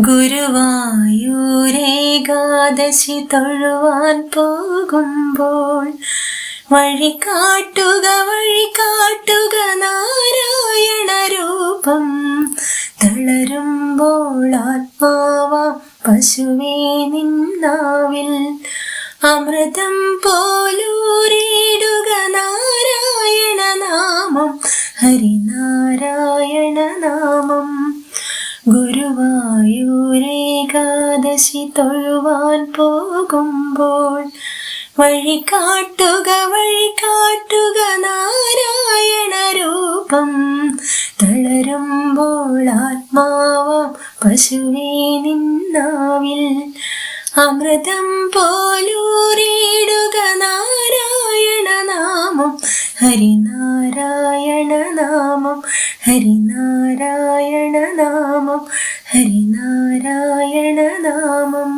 ഗുരുവായൂരേകാദശി തൊഴുവാൻ പോകുമ്പോൾ വഴി കാട്ടുക നാരായണ രൂപം. തളരുമ്പോൾ ആത്മാവാം പശുവേ നിന്നാവിൽ അമൃതം പോലൂരിടുക നാരായണ നാമം, ഹരിനാരായണ നാമം. ഗുരുവായൂരേകാദശി തൊഴുവാൻ പോകുമ്പോൾ വഴി കാട്ടുക നാരായണ രൂപം. തളരുമ്പോൾ ആത്മാവാം പശുവേ നിന്നാവിൽ അമൃതം പോലൂരിടുക നാരായണ നാമം, ഹരിനാരായണ നാമം, ഹരിനാരായണ നാമം, ഹരിനാരായണ നാമം.